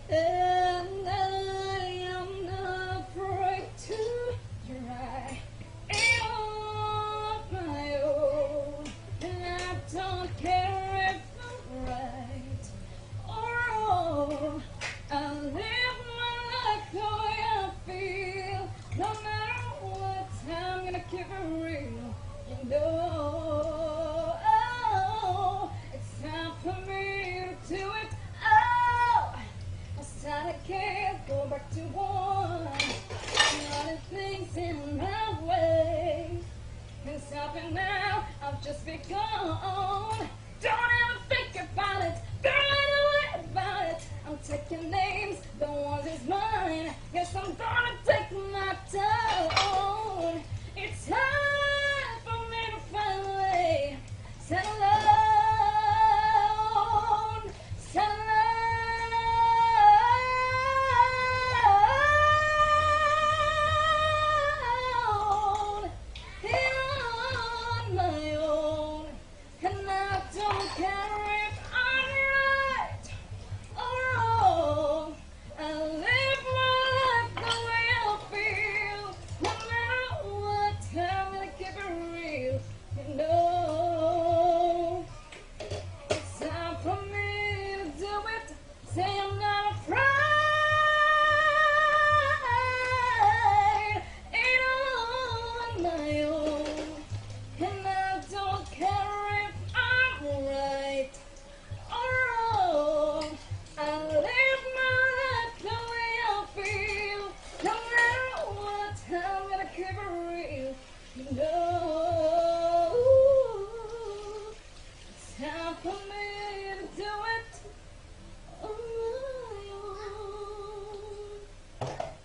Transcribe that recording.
And I am not afraid to try it on my own. And I don't care if I'm right or wrong. I live my life the way I feel. No matter what, I'm gonna keep it real. You know, oh, it's time for me to do it. Oh, I can't go back to one. All the things in my way can stop it now. I've just begun. Don't ever think about it. Don't worry about it. I'm taking names, the ones is mine. Guess I'm gonna take my time. It's time for me to finally settle alone. Settle alone. On my own, and I don't care if I'm right or wrong. I live my life the way I feel. No matter what, I'm gonna keep it real. You know, it's time for me to do it. Say I'm not afraid. Ain't on my own. And I don't care if I'm right or wrong. I live my life the way I feel. No matter what, I'm gonna keep it real. You know, it's time for me to do it on my own.